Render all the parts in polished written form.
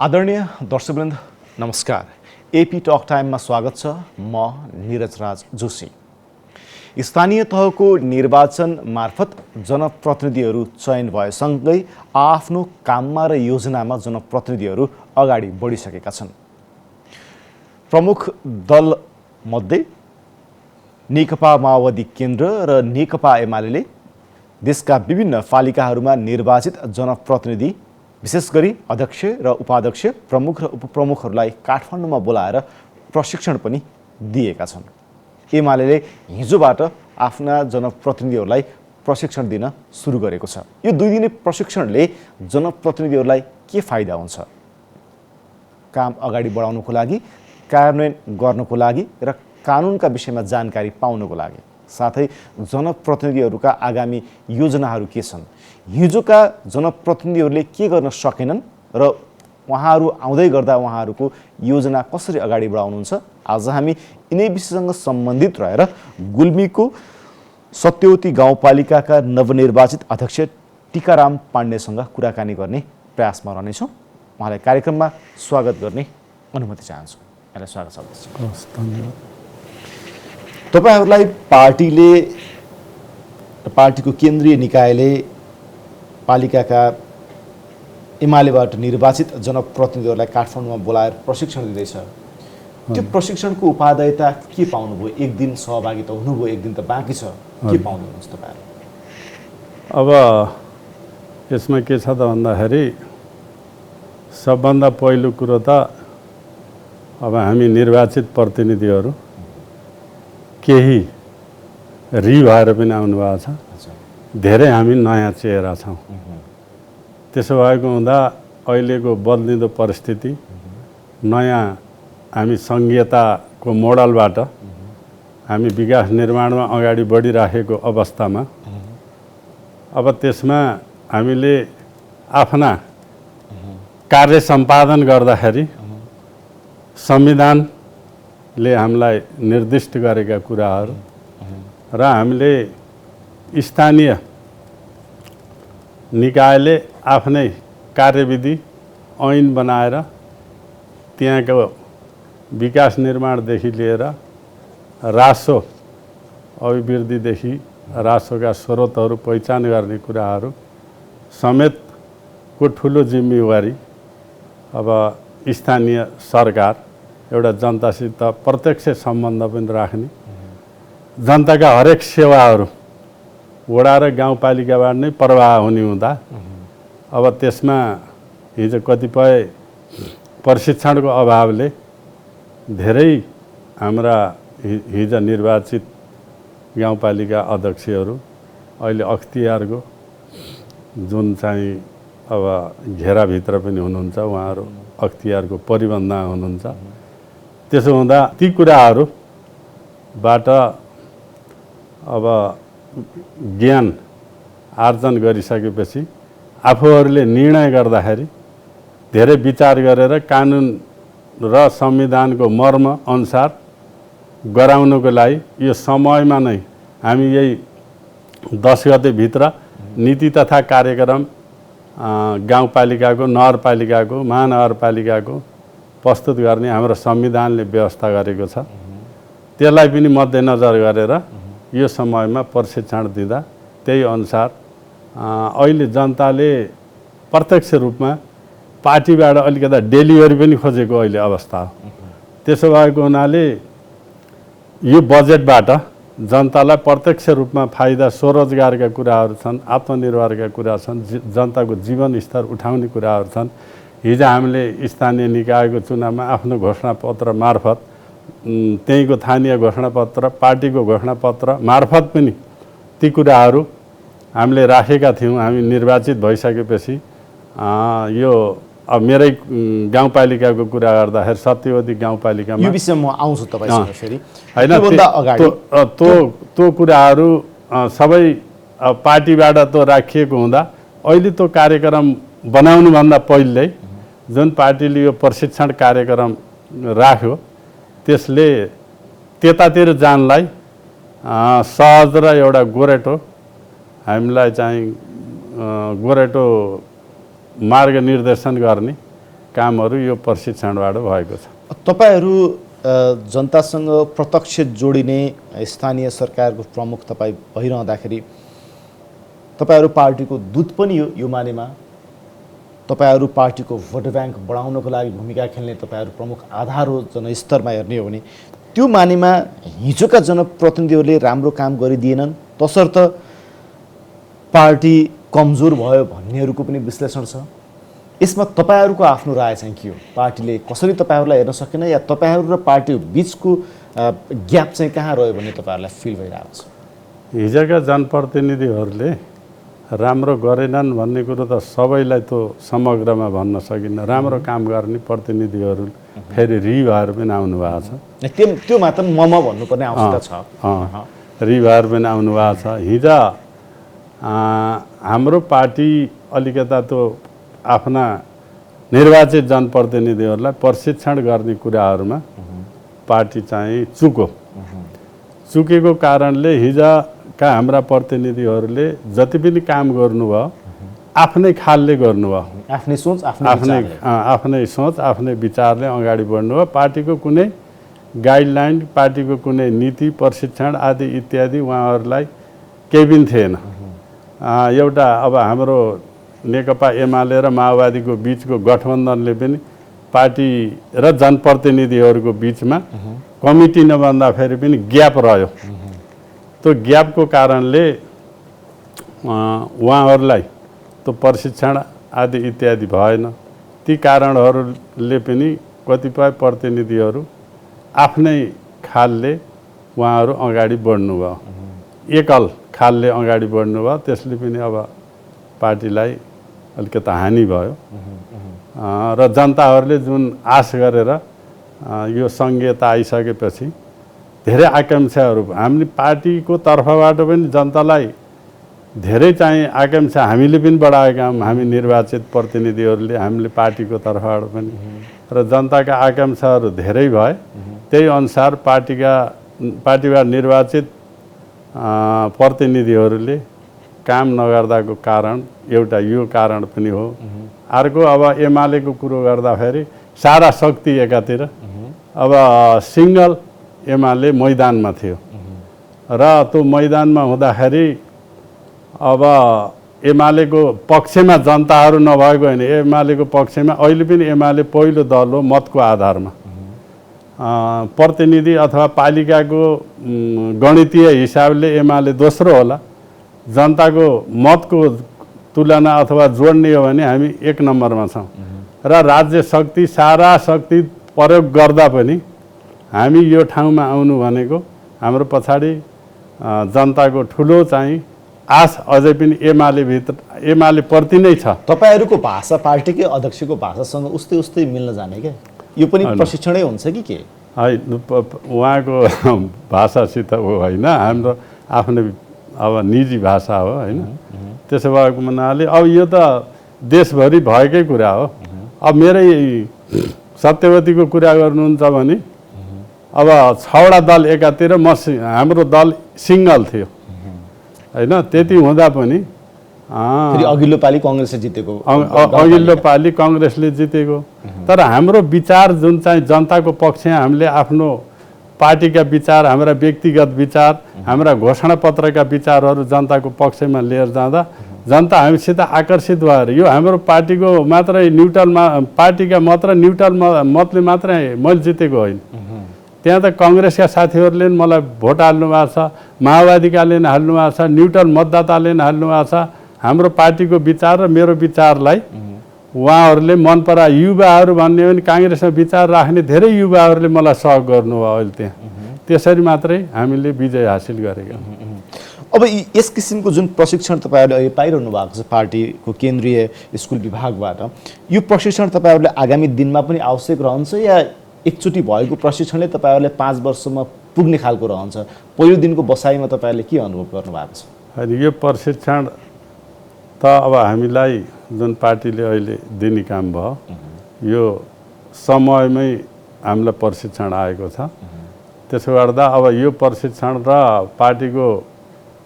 आदरणीय दर्शकवृन्द नमस्कार। AP talk टाइममा स्वागत छ। म नीरज राज जोशी। स्थानीय तहको निर्वाचन मार्फत जनप्रतिनिधिहरू चयन भएसँगै आफ्नो काममा र योजनामा जनप्रतिनिधिहरू अगाडि बढिसकेका छन्। प्रमुख दल मध्ये नेकपा माओवादी केन्द्र र नेकपा एमाले देशका विभिन्न पालिकाहरूमा निर्वाचित जनप्रतिनिधि विशेष गरी अध्यक्ष र उपाध्यक्ष, प्रमुख र उपप्रमुखहरूलाई काठमाडौँमा बोलाएर प्रशिक्षण पनि दिएका छन्। एमाले हिजोबाट आफ्ना जनप्रतिनिधिहरूलाई प्रशिक्षण दिन सुरु गरेको छ। यो 2 दिने प्रशिक्षणले जनप्रतिनिधिहरूलाई के फाइदा हुन्छ? काम अगाडि बढाउनको लागि, कार्यान्वयन गर्नको लागि र कानुनका विषयमा जानकारी पाउनको लागि, साथै जनप्रतिनिधिहरूका आगामी योजनाहरू के छन्, हिजोका जनप्रतिनिधिहरूले के गर्न सकेनन् र उहाँहरू आउँदै गर्दा उहाँहरूको योजना कसरी अगाडि बढाउनुहुन्छ, आज हामी यिनै विषयसँग सम्बन्धित रहेर गुल्मीको सत्यवती गाउँपालिकाका नवनिर्वाचित अध्यक्ष टीकाराम पाण्डेसँग कुराकानी गर्ने प्रयासमा रहनेछौँ। उहाँलाई कार्यक्रममा स्वागत गर्ने अनुमति चाहन्छु। यहाँलाई स्वागत छ। धन्यवाद। तपाईहरूलाई पार्टीको केन्द्रीय निकायले पालिकाका एमालेबाट निर्वाचित जनप्रतिनिधिहरूलाई काठमाडौँमा बोलाएर प्रशिक्षण दिँदैछ। त्यो प्रशिक्षणको उपादेयता के पाउनुभयो? 1 दिन सहभागिता हुनुभयो, 1 दिन त बाँकी छ। के पाउनुहुन्छ तपाईँहरू? अब यसमा के छ त भन्दाखेरि सबभन्दा पहिलो कुरो त अब हामी निर्वाचित प्रतिनिधिहरू केही भएर पनि आउनुभएको छ। धेरै हामी नयाँ चेहरा छौँ। त्यसो भएको हुँदा अहिलेको बदलिँदो परिस्थिति, नयाँ हामी सङ्घीयताको मोडलबाट हामी विकास निर्माणमा अगाडि बढिराखेको अवस्थामा अब त्यसमा हामीले आफ्ना कार्य सम्पादन गर्दाखेरि संविधानले हामीलाई निर्दिष्ट गरेका कुराहरू र हामीले स्थानीय निकायले आफ्नै कार्यविधि ऐन बनाएर त्यहाँको विकास निर्माणदेखि लिएर रासो अभिवृद्धिदेखि रासोका स्रोतहरू पहिचान गर्ने कुराहरू समेतको ठुलो जिम्मेवारी अब स्थानीय सरकार एउटा जनतासित प्रत्यक्ष सम्बन्ध पनि राख्ने, जनताका हरेक सेवाहरू वडा र गाउँपालिकाबाट नै प्रवाह हुने हुँदा अब त्यसमा हिजो कतिपय प्रशिक्षणको अभावले धेरै हाम्रा हिजो निर्वाचित गाउँपालिका अध्यक्षहरू अहिले अख्तियारको जुन चाहिँ अब घेराभित्र पनि हुनुहुन्छ, उहाँहरू अख्तियारको परिबन्धमा हुनुहुन्छ। त्यसो हुँदा ती कुराहरूबाट अब ज्ञान आर्जन गरिसकेपछि आफूहरूले निर्णय गर्दाखेरि धेरै विचार गरेर कानुन र संविधानको मर्म अनुसार गराउनको लागि यो समयमा नै हामी यही 10 गतेभित्र नीति तथा कार्यक्रम गाउँपालिकाको, नगरपालिकाको, महानगरपालिकाको प्रस्तुत गर्ने हाम्रो संविधानले व्यवस्था गरेको छ। त्यसलाई पनि मध्यनजर गरेर यो समयमा प्रशिक्षण दिँदा त्यही अनुसार अहिले जनताले प्रत्यक्ष रूपमा पार्टीबाट अलिकता डेलिभरी पनि खोजेको अहिले अवस्था हो। त्यसो भएको हुनाले यो बजेटबाट जनतालाई प्रत्यक्ष रूपमा फाइदा, स्वरोजगारका कुराहरू छन्, आत्मनिर्भरका कुरा छन्, जनताको जीवन स्तर उठाउने कुराहरू छन्। हिजो हामीले स्थानीय निकायको चुनावमा आफ्नो घोषणापत्र मार्फत, त्यहीँको स्थानीय घोषणापत्र, पार्टीको घोषणापत्र मार्फत पनि ती कुराहरू हामीले राखेका थियौँ। हामी निर्वाचित भइसकेपछि यो अब मेरै गाउँपालिकाको कुरा गर्दाखेरि सत्यवती गाउँपालिकामा यो विषयमा म आउँछु तपाईसँग फेरि। हैन, त्यो कुराहरू सबै पार्टीबाट त राखिएको हुँदा अहिले त्यो कार्यक्रम बनाउनुभन्दा पहिल्यै जुन पार्टीले यो प्रशिक्षण कार्यक्रम राख्यो त्यसले त्यतातिर जानलाई सहज र एउटा गोरेटो हामीलाई चाहिँ गोरेटो मार्ग निर्देशन गर्ने कामहरू यो प्रशिक्षणबाट भएको छ। तपाईहरू जनतासँग प्रत्यक्ष जोडिने स्थानीय सरकारको प्रमुख तपाईँ भइरहँदाखेरि तपाईहरू पार्टीको दूत पनि हो यो मानेमा, तपाईहरू पार्टीको भोट ब्याङ्क बढाउनको लागि भूमिका खेल्ने तपाईहरू प्रमुख आधार हो जनस्तरमा हेर्ने हो भने, त्यो मानेमा हिजोका जनप्रतिनिधिहरूले राम्रो काम गरिदिएनन् तसर्थ पार्टी कमजोर भयो भन्नेहरूको पनि विश्लेषण छ। यसमा तपाईँहरूको आफ्नो राय चाहिँ के हो? पार्टीले कसरी तपाईँहरूलाई हेर्न सकेन या तपाईँहरू र पार्टी बिचको ग्याप चाहिँ कहाँ रह्यो भन्ने तपाईँहरूलाई फिल भइरहेको छ? हिजोका जनप्रतिनिधिहरूले राम्रो गरेनन् भन्ने कुरो त सबैलाई त समग्रमा भन्न सकिन्न। राम्रो काम गर्ने प्रतिनिधिहरू फेरि रिभर पनि आउनु भएको छ। त्यो मात्र ममा भन्नुपर्ने आवश्यकता छ। रिभर पनि आउनु भएको छ। हिजो हाम्रो पार्टी अलिकता त आफ्ना निर्वाचित जनप्रतिनिधिहरूलाई प्रशिक्षण गर्ने कुराहरूमा पार्टी चाहिँ चुकेको कारणले हिजोका हाम्रा प्रतिनिधिहरूले जति पनि काम गर्नुभयो आफ्नै खालले गर्नुभयो। आफ्नै सोच आफ्नै विचारले अगाडि बढ्नुभयो। पार्टीको कुनै गाइडलाइन, पार्टीको कुनै नीति, प्रशिक्षण आदि इत्यादि उहाँहरूलाई केही पनि थिएन। एउटा अब हाम्रो नेकपा एमाले र माओवादीको बिचको गठबन्धनले पनि पार्टी र जनप्रतिनिधिहरूको बिचमा कमिटी नबन्दाखेरि पनि ग्याप रह्यो। त्यो ग्यापको कारणले उहाँहरूलाई त्यो प्रशिक्षण आदि इत्यादि भएन। ती कारणहरूले पनि कतिपय प्रतिनिधिहरू आफ्नै खालले उहाँहरू अगाडि बढ्नुभयो, एकल खालले अगाडि बढ्नुभयो। त्यसले पनि अब पार्टीलाई अलिकति हानि भयो र जनताहरूले जुन आश गरेर यो सङ्घीयता आइसकेपछि धेरै आकाङ्क्षाहरू हामीले पार्टीको तर्फबाट पनि जनतालाई धेरै चाहिँ आकाङ्क्षा हामीले पनि बढाएका हौँ। हामी निर्वाचित प्रतिनिधिहरूले हामीले पार्टीको तर्फबाट पनि र जनताका आकाङ्क्षाहरू धेरै भए। त्यही अनुसार पार्टीबाट निर्वाचित प्रतिनिधिहरूले काम नगर्दाको कारण एउटा यो कारण पनि हो। अर्को अब एमालेको कुरो गर्दाखेरि सारा शक्ति एकातिर, अब सिङ्गल एमाले मैदानमा थियो र त्यो मैदानमा हुँदाखेरि अब एमालेको पक्षमा जनताहरू नभएको होइन, एमालेको पक्षमा अहिले पनि एमाले पहिलो दल हो मतको आधारमा। प्रतिनिधि अथवा पालिकाको गणितीय हिसाबले एमाले दोस्रो होला। जनताको मतको तुलना अथवा जोड्ने हो भने हामी एक नम्बरमा छौँ र राज्य शक्ति सारा शक्ति प्रयोग गर्दा पनि हामी यो ठाउँमा आउनु भनेको हाम्रो पछाडि जनताको ठुलो चाहिँ आश अझै पनि एमाले प्रति नै छ। तपाईँहरूको भाषा पार्टीकै अध्यक्षको भाषासँग उस्तै मिल्न जाने क्या? यो पनि प्रशिक्षणै हुन्छ कि के? उहाँको भाषासित हो होइन, हाम्रो आफ्नै अब निजी भाषा हो होइन। त्यसो भएको हुनाले अब यो त देशभरि भएकै कुरा हो। अब मेरै सत्यवतीको कुरा गर्नुहुन्छ भने अब 6वटा दल एकातिर, हाम्रो दल सिङ्गल थियो होइन। त्यति हुँदा पनि अघिल्लो पालि कङ्ग्रेसले जितेको, अघिल्लो पालि कङ्ग्रेसले जितेको। तर हाम्रो विचार जुन चाहिँ जनताको पक्षमा हामीले आफ्नो पार्टीका विचार, हाम्रा व्यक्तिगत विचार, हाम्रा घोषणापत्रका विचारहरू जनताको पक्षमा लिएर जाँदा जनता हामीसित आकर्षित भएर यो हाम्रो पार्टीको मात्रै पार्टीका मात्र न्युट्रल मतले मात्रै मैले जितेको होइन। त्यहाँ त कङ्ग्रेसका साथीहरूले पनि मलाई भोट हाल्नु भएको छ, माओवादीकाले पनि हाल्नु भएको छ, न्युट्रल मतदाताले पनि हाल्नु भएको छ। हाम्रो पार्टीको विचार र मेरो विचारलाई उहाँहरूले मन परा। युवाहरू भन्ने हो भने काङ्ग्रेसमा विचार राख्ने धेरै युवाहरूले मलाई सहयोग गर्नुभयो अहिले त्यहाँ। त्यसरी मात्रै हामीले विजय हासिल गरेका। अब यस किसिमको जुन प्रशिक्षण तपाईँहरूले अहिले पाइरहनु भएको छ पार्टीको केन्द्रीय स्कुल विभागबाट, यो प्रशिक्षण तपाईँहरूले आगामी दिनमा पनि आवश्यक रहन्छ या एकचोटि भएको प्रशिक्षणले तपाईँहरूले 5 वर्षमा पुग्ने खालको रहन्छ? पहिलो दिनको बसाइमा तपाईँहरूले के अनुभव गर्नुभएको छ? होइन, यो प्रशिक्षण त अब हामीलाई जुन पार्टीले अहिले दिने काम भयो, यो समयमै हामीलाई प्रशिक्षण आएको छ। त्यसो गर्दा अब यो प्रशिक्षण र पार्टीको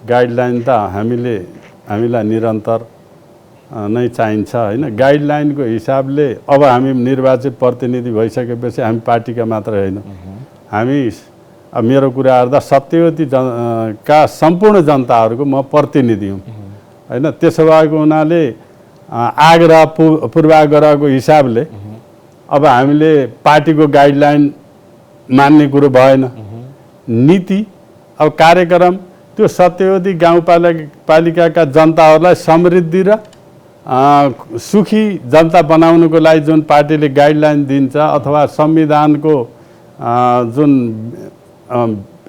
गाइडलाइन त हामीलाई निरन्तर नै चाहिन्छ होइन। गाइडलाइनको हिसाबले अब हामी निर्वाचित प्रतिनिधि भइसकेपछि हामी पार्टीका मात्र होइन, हामी मेरो कुरा गर्दा सत्यवती का सम्पूर्ण जनताहरूको म प्रतिनिधि हुँ होइन। त्यसो भएको हुनाले आग्रह पूर्वाग्रहको हिसाबले अब हामीले पार्टीको गाइडलाइन मान्ने कुरो भएन। नीति अब कार्यक्रम त्यो सत्यवती गाउँपालिकाका जनताहरूलाई समृद्धि र सुखी जनता बनाउनुको लागि जुन पार्टीले गाइडलाइन दिन्छ अथवा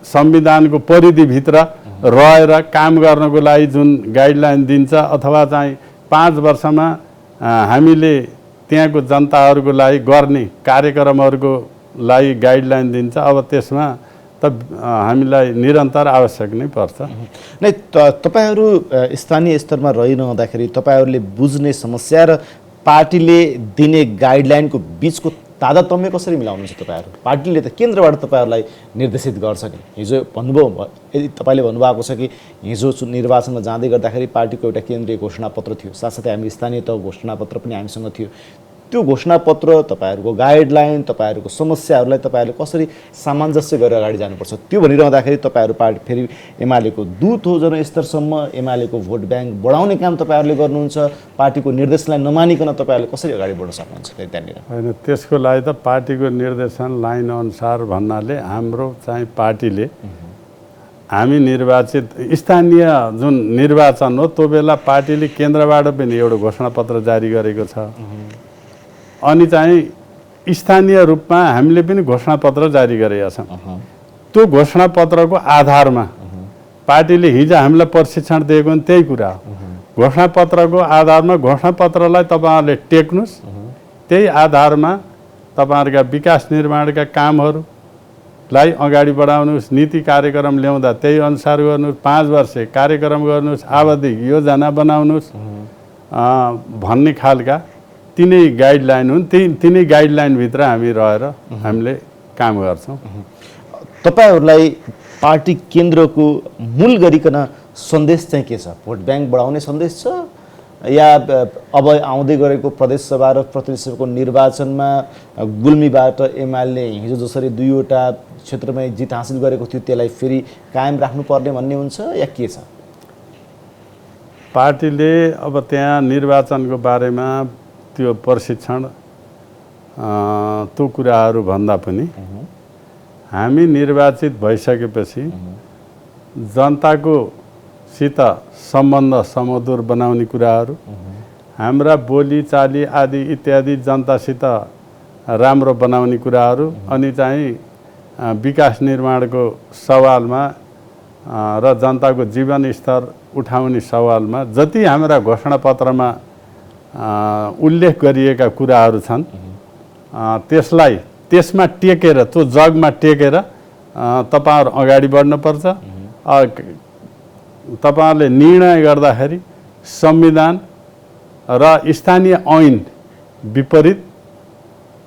संविधानको परिधिभित्र रहेर काम गर्नको लागि जुन गाइडलाइन दिन्छ अथवा चाहिँ 5 वर्षमा हामीले त्यहाँको जनताहरूको लागि गर्ने कार्यक्रमहरूको लागि गाइडलाइन दिन्छ। अब त्यसमा त हामीलाई निरन्तर आवश्यक नै पर्छ। नै तपाईहरू स्थानीय स्तरमा रहिरहँदाखेरि तपाईहरूले बुझ्ने समस्या र पार्टीले दिने गाइडलाइनको बिचको तादात्म्य कसरी मिलाउनुहुन्छ तपाईहरू? पार्टीले त केन्द्रबाट तपाईँहरूलाई निर्देशित गर्छ नि। हिजो भन्नुभयो, यदि तपाईँले भन्नुभएको छ कि हिजो निर्वाचनमा जाँदै गर्दाखेरि पार्टीको एउटा केन्द्रीय घोषणापत्र थियो, साथसाथै हामी स्थानीय तह घोषणापत्र पनि हामीसँग थियो। त्यो घोषणापत्र, तपाईँहरूको गाइडलाइन, तपाईँहरूको समस्याहरूलाई तपाईँहरूले कसरी सामञ्जस्य गरेर अगाडि जानुपर्छ त्यो भनिरहँदाखेरि तपाईँहरू पार्टी फेरि एमालेको दूत हो, जनस्तरसम्म एमालेको भोट ब्याङ्क बढाउने काम तपाईँहरूले गर्नुहुन्छ। पार्टीको निर्देशनलाई नमानिकन तपाईँहरूले कसरी अगाडि बढ्न सक्नुहुन्छ त्यहाँनिर? होइन, त्यसको लागि त पार्टीको निर्देशन लाइन अनुसार भन्नाले हाम्रो चाहिँ पार्टीले हामी निर्वाचित स्थानीय जुन निर्वाचन हो त्यो बेला पार्टीले केन्द्रबाट पनि एउटा घोषणापत्र जारी गरेको छ। अनि चाहिँ स्थानीय रूपमा हामीले पनि घोषणापत्र जारी गरेका छौँ। त्यो घोषणापत्रको आधारमा पार्टीले हिजो हामीलाई प्रशिक्षण दिएको नि त्यही कुरा हो। घोषणापत्रको आधारमा घोषणापत्रलाई तपाईँहरूले टेक्नुहोस्, त्यही आधारमा तपाईँहरूका विकास निर्माणका कामहरूलाई अगाडि बढाउनुहोस्, नीति कार्यक्रम ल्याउँदा त्यही अनुसार गर्नुहोस्, 5 वर्ष कार्यक्रम गर्नुहोस्, आवधिक योजना बनाउनुहोस् भन्ने खालका तिनै गाइडलाइन हुन्। तिनै गाइडलाइनभित्र हामी रहेर हामीले काम गर्छौँ। तपाईँहरूलाई पार्टी केन्द्रको मूल गरिकन सन्देश चाहिँ के छ? भोट ब्याङ्क बढाउने सन्देश छ या अब आउँदै गरेको प्रदेशसभा र प्रतिनिधि सभाको निर्वाचनमा गुल्मीबाट एमाले हिजो जसरी 2वटा क्षेत्रमा जित हासिल गरेको थियो त्यसलाई फेरि कायम राख्नुपर्ने भन्ने हुन्छ या के छ? पार्टीले अब त्यहाँ निर्वाचनको बारेमा त्यो प्रशिक्षण त्यो कुराहरू भन्दा पनि हामी निर्वाचित भइसकेपछि जनताको सित सम्बन्ध समधुर बनाउने कुराहरू, हाम्रा बोलीचाली आदि इत्यादि जनतासित राम्रो बनाउने कुराहरू, अनि चाहिँ विकास निर्माणको सवालमा र जनताको जीवन स्तर उठाउने सवालमा जति हाम्रा घोषणापत्रमा उल्लेख गरिएका कुराहरू छन् त्यसमा टेकेर, त्यो जगमा टेकेर तपाईँहरू अगाडि बढ्नुपर्छ। तपाईँहरूले निर्णय गर्दाखेरि संविधान र स्थानीय ऐन विपरीत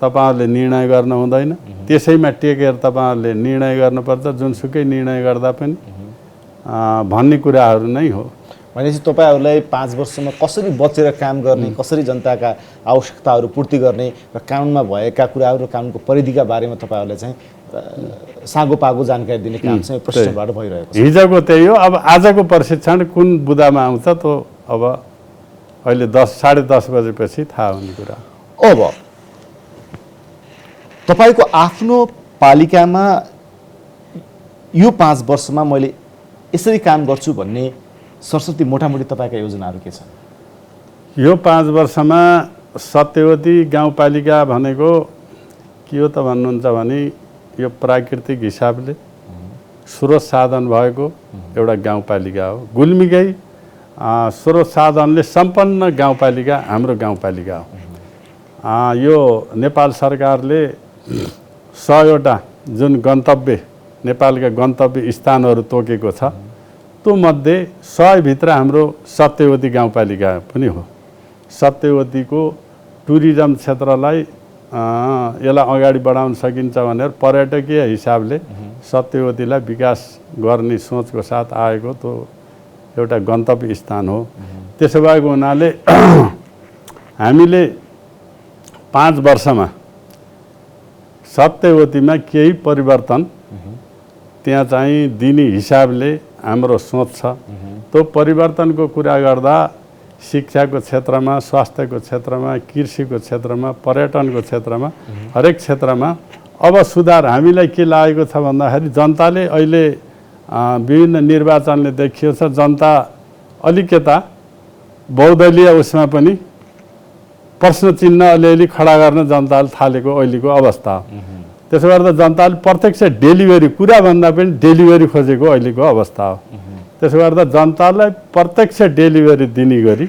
तपाईँहरूले निर्णय गर्न हुँदैन। त्यसैमा टेकेर तपाईँहरूले निर्णय गर्नुपर्छ, जुनसुकै निर्णय गर्दा पनि भन्ने कुराहरू नै हो। भनेपछि तपाईँहरूलाई 5 वर्षमा कसरी बचेर काम गर्ने, कसरी जनताका आवश्यकताहरू पूर्ति गर्ने र कानुनमा भएका कुराहरू र कानुनको परिधिका बारेमा तपाईँहरूलाई चाहिँ सागोपागो जानकारी दिने काम चाहिँ प्रशिक्षणबाट भइरहेको छ। हिजोको त्यही हो। अब आजको प्रशिक्षण कुन बुदामा आउँछ त्यो अब अहिले 10-10:30 बजेपछि थाहा हुने कुरा। अब तपाईँको आफ्नो पालिकामा यो 5 वर्षमा मैले यसरी काम गर्छु भन्ने सरस्वती मोटामोटी तपाईँका योजनाहरू के छन्? यो 5 वर्षमा सत्यवती गाउँपालिका भनेको के हो त भन्नुहुन्छ भने यो प्राकृतिक हिसाबले स्रोत साधन भएको एउटा गाउँपालिका हो। गुल्मीकै स्रोत साधनले सम्पन्न गाउँपालिका हाम्रो गाउँपालिका हो। यो नेपाल सरकारले 100वटा जुन गन्तव्य नेपालका गन्तव्य स्थानहरू तोकेको छ त्यो मध्ये 100 भित्र हाम्रो सत्यवती गाउँपालिका पनि हो। सत्यवतीको टुरिज्म क्षेत्रलाई यसलाई अगाडि बढाउन सकिन्छ भनेर पर्यटकीय हिसाबले सत्यवतीलाई विकास गर्ने सोचको साथ आएको त्यो एउटा गन्तव्य स्थान हो। त्यसो भएको हुनाले हामीले 5 वर्षमा सत्यवतीमा केही परिवर्तन त्यहाँ चाहिँ दिने हिसाबले हाम्रो सोच छ। त्यो परिवर्तनको कुरा गर्दा शिक्षाको क्षेत्रमा, स्वास्थ्यको क्षेत्रमा, कृषिको क्षेत्रमा, पर्यटनको क्षेत्रमा, हरेक क्षेत्रमा अब सुधार हामीलाई के लागेको छ भन्दाखेरि जनताले अहिले विभिन्न निर्वाचनले देखियो छ, जनता अलिकता बहुदलीय उसमा पनि प्रश्न चिन्ह अलिअलि खडा गर्न जनताले थालेको अहिलेको अवस्था हो। त्यसो गर्दा जनताले प्रत्यक्ष डेलिभरी, कुरा भन्दा पनि डेलिभरी खोजेको अहिलेको अवस्था हो। त्यसो गर्दा जनतालाई प्रत्यक्ष डेलिभरी दिने गरी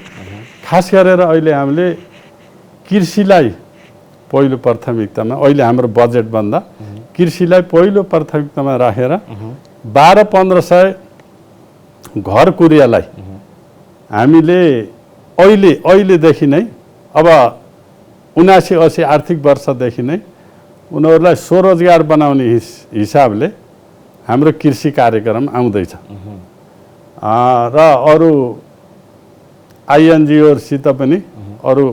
खास गरेर अहिले हामीले कृषिलाई पहिलो प्राथमिकतामा, अहिले हाम्रो बजेटभन्दा कृषिलाई पहिलो प्राथमिकतामा राखेर 1200-1500 घर कुरियालाई हामीले अहिलेदेखि नै अब 79-80 आर्थिक वर्षदेखि नै उनीहरूलाई स्वरोजगार बनाउने हिसाबले हाम्रो कृषि कार्यक्रम आउँदैछ र अरू आइएनजिओहरूसित पनि अरू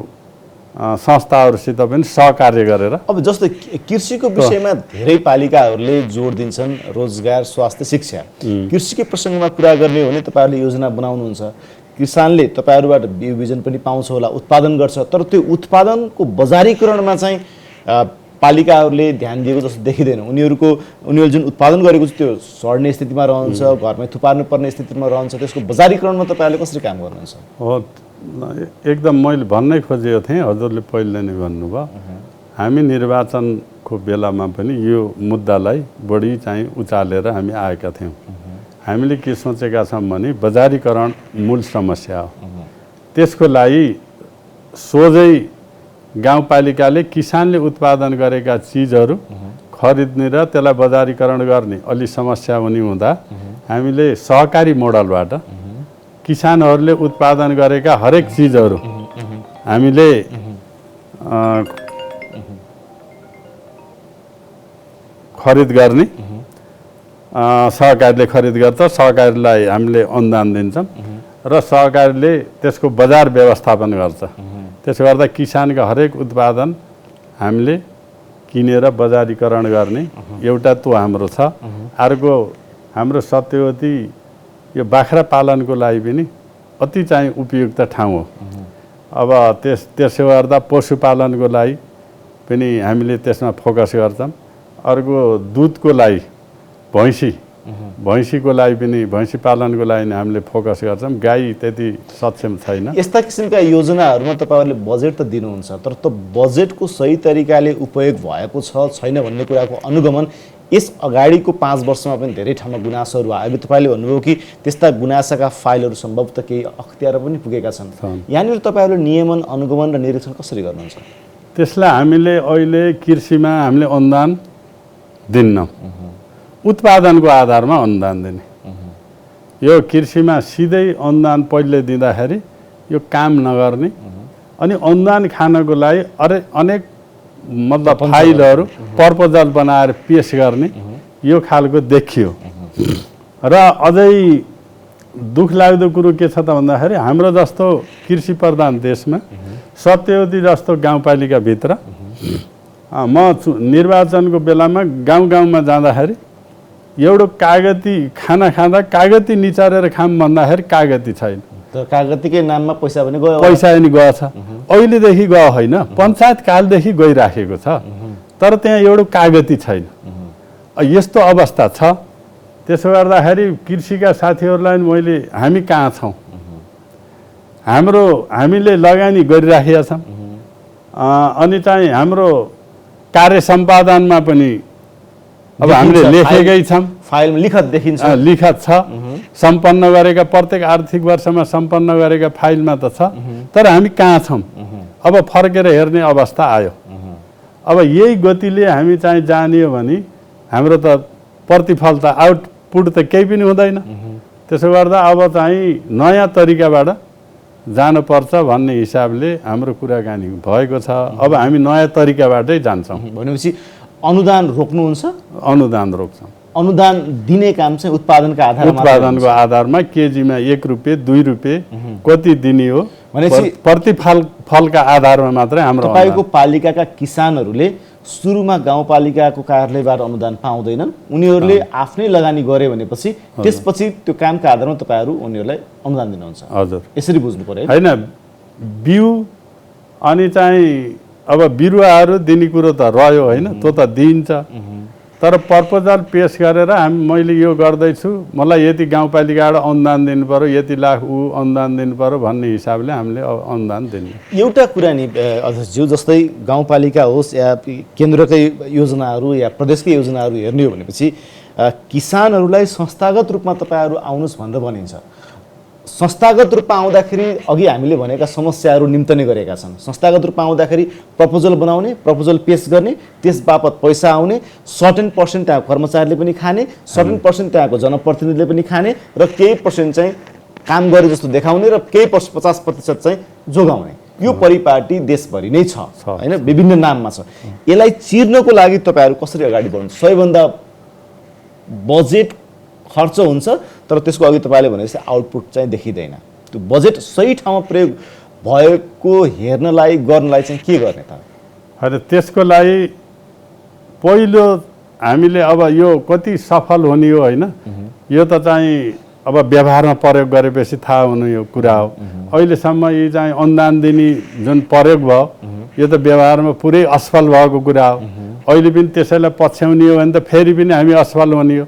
संस्थाहरूसित पनि सहकार्य गरेर अब जस्तै कृषिको विषयमा धेरै पालिकाहरूले जोड दिन्छन्, रोजगार, स्वास्थ्य, शिक्षा। कृषिकै प्रसङ्गमा कुरा गर्ने हो भने तपाईँहरूले योजना बनाउनुहुन्छ, किसानले तपाईँहरूबाट बिउ बिजन पनि पाउँछ होला, उत्पादन गर्छ, तर त्यो उत्पादनको बजारीकरणमा चाहिँ पालिकाहरूले ध्यान दिएको जस्तो देखिँदैन। उनीहरूले जुन उत्पादन गरेको छ त्यो सड्ने स्थितिमा रहन्छ, घरमै थुपार्नु पर्ने स्थितिमा रहन्छ, त्यसको बजारीकरणमा तपाईँहरूले कसरी काम गर्नुहुन्छ? हो, एकदम मैले भन्नै खोजेको थिएँ, हजुरले पहिले नै भन्नुभयो। हामी निर्वाचनको बेलामा पनि यो मुद्दालाई बढी चाहिँ उचालेर हामी आएका थियौँ। हामीले के सोचेका छौँ भने बजारीकरण मूल समस्या हो। त्यसको लागि सोझै गाउँपालिकाले किसानले उत्पादन गरेका चिजहरू खरिद्ने र त्यसलाई बजारीकरण गर्ने अलि समस्या हुने हुँदा हामीले सहकारी मोडलबाट किसानहरूले उत्पादन गरेका हरेक चिजहरू हामीले खरिद गर्ने, सहकारीले खरिद गर्छ, सहकारीलाई हामीले अनुदान दिन्छौँ र सहकारीले त्यसको बजार व्यवस्थापन गर्छ। त्यसो गर्दा किसानका हरेक उत्पादन हामीले किनेर बजारीकरण गर्ने एउटा त्यो हाम्रो छ। अर्को हाम्रो सत्यवती यो बाख्रा पालनको लागि पनि अति चाहिँ उपयुक्त ठाउँ हो। अब त्यसो गर्दा पशुपालनको लागि पनि हामीले त्यसमा फोकस गर्छौँ। अर्को दुधको लागि भैँसीको लागि पनि, भैँसी पालनको लागि हामीले फोकस गर्छौँ। गाई त्यति सक्षम छैन। यस्ता किसिमका योजनाहरूमा तपाईँहरूले बजेट त दिनुहुन्छ, तर त्यो बजेटको सही तरिकाले उपयोग भएको छ छैन भन्ने कुराको अनुगमन यस अगाडिको 5 वर्षमा पनि धेरै ठाउँमा गुनासोहरू आयो। तपाईँले भन्नुभयो कि त्यस्ता गुनासाका फाइलहरू सम्भवतः केही अख्तियार पनि पुगेका छन्। यहाँनिर तपाईँहरूले नियमन, अनुगमन र निरीक्षण कसरी गर्नुहुन्छ? त्यसलाई हामीले अहिले कृषिमा हामीले अनुदान दिन्नौँ, उत्पादनको आधारमा अनुदान दिने। यो कृषिमा सिधै अनुदान पहिले दिँदाखेरि यो काम नगर्ने अनि अनुदान खानको लागि अनेक मतलब फाइलहरू प्रपोजल बनाएर पेश गर्ने यो खालको देखियो। र अझै दुःख लाग्दो कुरो के छ त भन्दाखेरि हाम्रो जस्तो कृषि प्रधान देशमा सत्यवती जस्तो गाउँपालिकाभित्र म निर्वाचनको बेलामा गाउँमा जाँदाखेरि एउटा कागती खाना खाँदा कागती निचारेर खाम भन्दाखेरि कागती छैन। कागतीकै नाममा पैसा पनि गयो, पैसा पनि गएछ। अहिलेदेखि गयो होइन, पञ्चायत कालदेखि गइराखेको छ, तर त्यहाँ एउटा कागती छैन। यस्तो अवस्था छ। त्यसो गर्दाखेरि कृषिका साथीहरूलाई मैले हामी कहाँ छौँ, हामीले लगानी गरिराखेका छौँ अनि चाहिँ हाम्रो कार्य सम्पादनमा पनि अब हामीले लेखेकै छौँ, फाइलमा लिखत देखिन्छ, लिखत छ। सम्पन्न गरेका प्रत्येक आर्थिक वर्षमा सम्पन्न गरेका फाइलमा त छ, तर हामी कहाँ छौँ अब फर्केर हेर्ने अवस्था आयो। अब यही गतिले हामी चाहिँ जाने हो भने हाम्रो त प्रतिफल त आउटपुट त केही पनि हुँदैन। त्यसो गर्दा अब चाहिँ नयाँ तरिकाबाट जानुपर्छ भन्ने हिसाबले हाम्रो कुराकानी भएको छ। अब हामी नयाँ तरिकाबाटै जान्छौँ। भनेपछि अनुदान रोक्नुहुन्छ? अनुदान रोक्छौँ। अनुदान दिने काम चाहिँ उत्पादनका आधारमा उत्पादनको आधारमा केजीमा 1 रुपियाँ 2 रुपियाँ कति दिने हो भनेपछि फलका आधारमा मात्रै हाम्रो तपाईँको पालिकाका किसानहरूले सुरुमा गाउँपालिकाको कार्यालयबाट अनुदान पाउँदैनन्, उनीहरूले आफ्नै लगानी गरे भनेपछि त्यसपछि त्यो कामका आधारमा तपाईँहरू उनीहरूलाई अनुदान दिनुहुन्छ। हजुर, यसरी बुझ्नु पर्यो हैन। बिउ अनि चाहिँ अब बिरुवाहरू दिने कुरो त रह्यो हैन, त्यो त दिइन्छ। तर प्रपोजल पेश गरेर मैले यो गर्दैछु, मलाई यति गाउँपालिकाबाट अनुदान दिनु पर्यो, यति लाख अनुदान दिनु पर्यो भन्ने हिसाबले हामीले अनुदान दिने। एउटा कुरा नि अध्यक्षज्यू, जस्तै गाउँपालिका होस् या केन्द्रकै योजनाहरू या प्रदेशकै योजनाहरू हेर्ने हो भनेपछि किसानहरूलाई संस्थागत रूपमा तपाईँहरू आउनुहोस् भनेर भनिन्छ। संस्थागत रूपमा आउँदाखेरि अघि हामीले भनेका समस्याहरू निम्तने गरेका छन्। संस्थागत रूपमा आउँदाखेरि प्रपोजल बनाउने, प्रपोजल पेश गर्ने, त्यस बापत पैसा आउने, सर्टेन पर्सेन्ट त्यहाँ कर्मचारीले पनि खाने, सर्टेन पर्सेन्ट त्यहाँको जनप्रतिनिधिले पनि खाने र केही पर्सेन्ट चाहिँ काम गरे जस्तो देखाउने र केही 50% चाहिँ जोगाउने। यो परिपाटी देशभरि नै छ हैन, विभिन्न नाममा छ। यसलाई चिर्नको लागि तपाईँहरू कसरी अगाडि बढ्नु? सबैभन्दा बजेट खर्च हुन्छ तर त्यसको अघि तपाईँले भनेपछि आउटपुट चाहिँ देखिँदैन। त्यो बजेट सही ठाउँमा प्रयोग भएको हेर्नलाई गर्नलाई चाहिँ के गर्ने त? अरे त्यसको लागि पहिलो हामीले अब यो कति सफल हुने हो हैन, यो त चाहिँ अब व्यवहारमा प्रयोग गरेपछि थाहा हुने यो कुरा हो। अहिलेसम्म यी चाहिँ अनुदान दिने जुन प्रयोग भयो यो त व्यवहारमा पुरै असफल भएको कुरा हो। अहिले पनि त्यसैलाई पछ्याउने हो भने त फेरि पनि हामी असफल हुने हो।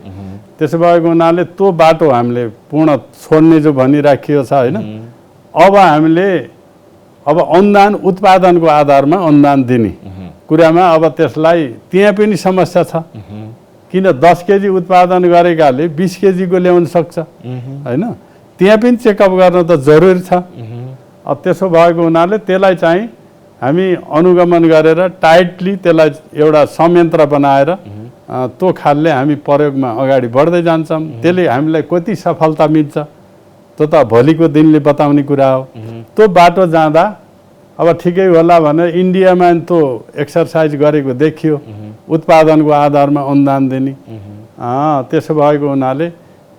त्यसो भएको हुनाले त्यो बाटो हामीले पूर्ण छोड्ने जो भनिराखिएको छ हैन। अब हामीले अनुदान उत्पादनको आधारमा अनुदान दिने कुरामा अब त्यसलाई त्यहाँ पनि समस्या छ। किन 10 केजी उत्पादन गरेकाले 20 केजीको ल्याउन सक्छ हैन, त्यहाँ पनि चेकअप गर्न त जरुरी छ। अब त्यसो भएको हुनाले त्यसलाई चाहिँ हामी अनुगमन गरेर टाइटली त्यसलाई एउटा संयन्त्र बनाएर त्यो खालले हामी प्रयोगमा अगाडि बढ्दै जान्छौँ। त्यसले हामीलाई कति सफलता मिल्छ त्यो त भोलिको दिनले बताउने कुरा हो। त्यो बाटो जाँदा अब ठिकै होला भनेर इन्डियामा त्यो एक्सर्साइज गरेको देखियो, उत्पादनको आधारमा अनुदान दिने। त्यसो भएको हुनाले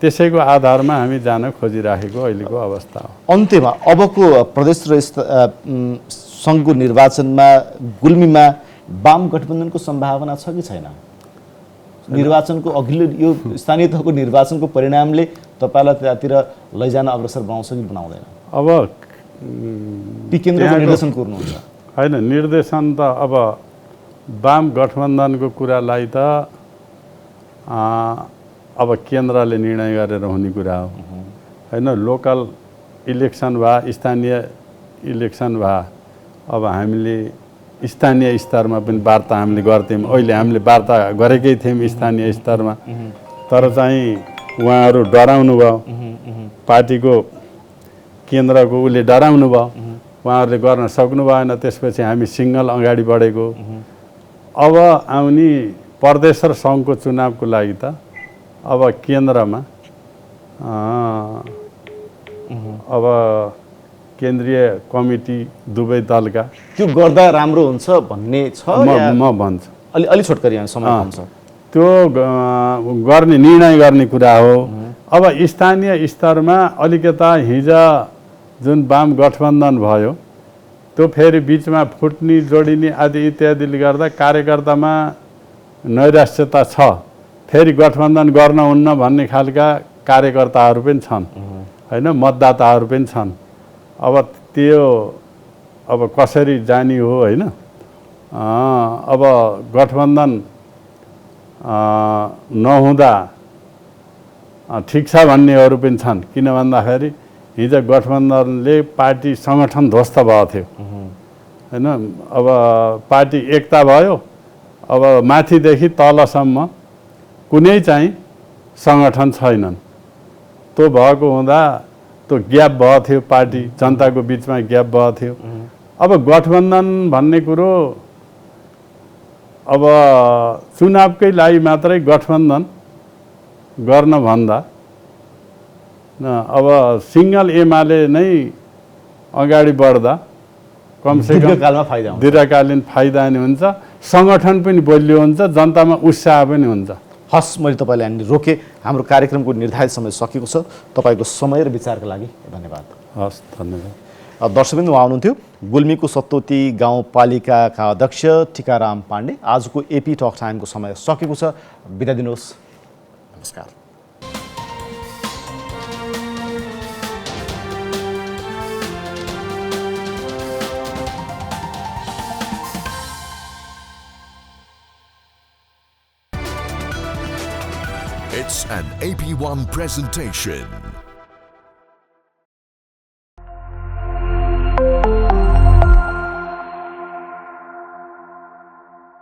त्यसैको आधारमा हामी जान खोजिराखेको अहिलेको अवस्था हो। अन्त्यमा अबको प्रदेश र सङ्घको निर्वाचनमा गुल्मीमा वाम गठबन्धनको सम्भावना छ कि छैन? निर्वाचनको अघिल्लो यो स्थानीय तहको निर्वाचनको परिणामले तपाईँलाई त्यतातिर लैजान अग्रसर बनाउँछ कि बनाउँदैन? अब केन्द्रको निर्देशन कुर्नुहुन्छ हैन, निर्देशन त अब वाम गठबन्धनको कुरालाई त अब केन्द्रले निर्णय गरेर हुने कुरा हो हैन। लोकल इलेक्सन भए, स्थानीय इलेक्सन भए, अब हामीले स्थानीय स्तरमा पनि वार्ता हामीले गर्थ्यौँ। अहिले हामीले वार्ता गरेकै थियौँ स्थानीय स्तरमा, तर चाहिँ उहाँहरू डराउनु भयो, पार्टीको केन्द्रको उसले डराउनु भयो, उहाँहरूले गर्न सक्नु भएन। त्यसपछि हामी सिङ्गल अगाडि बढेको। अब आउने प्रदेश र सङ्घको चुनावको लागि त अब केन्द्रमा अब केन्द्रीय कमिटी दुवै दलका त्यो गर्दा राम्रो हुन्छ भन्ने छ। म भन्छु अलि छोटकरी समय हुन्छ त्यो गर्ने निर्णय गर्ने कुरा हो। अब स्थानीय स्तरमा अलिकता हिजो जुन वाम गठबन्धन भयो त्यो फेरि बिचमा फुट्ने जोडिने आदि इत्यादिले गर्दा कार्यकर्तामा नैराश्यता छ। फेरि गठबन्धन गर्न हुन्न भन्ने खालका कार्यकर्ताहरू पनि छन् हैन, मतदाताहरू पनि छन्। अब त्यो अब कसरी जाने हो हैन। अब गठबन्धन नहुँदा ठिक छ भन्नेहरू पनि छन्। किन भन्दाखेरि हिजो गठबन्धनले पार्टी सङ्गठन ध्वस्त भएको थियो हैन। अब पार्टी एकता भयो, अब माथिदेखि तलसम्म कुनै चाहिँ सङ्गठन छैनन्। त्यो भएको हुँदा त्यो ग्याप भएको थियो, पार्टी जनताको बिचमा ग्याप भएको थियो। अब गठबन्धन भन्ने कुरो अब चुनावकै लागि मात्रै गठबन्धन गर्न भन्दा अब सिङ्गल एमाले नै अगाडि बढ्दा कमसेकम दीर्घकालीन फाइदा नि हुन्छ, सङ्गठन पनि बलियो हुन्छ, जनतामा उत्साह पनि हुन्छ। हस्, मैले तपाईँलाई यहाँनिर रोकेँ। हाम्रो कार्यक्रमको निर्धारित समय सकिएको छ। तपाईँको समय र विचारका लागि धन्यवाद। हस्, धन्यवाद। दर्शकबिन्दु, उहाँ हुनुहुन्थ्यो गुल्मीको सतोती गाउँपालिकाका अध्यक्ष टिकाराम पाण्डे। आजको एपी टक टाइमको समय सकेको छ। बिदा दिनुहोस्। नमस्कार। It's an AP1 presentation.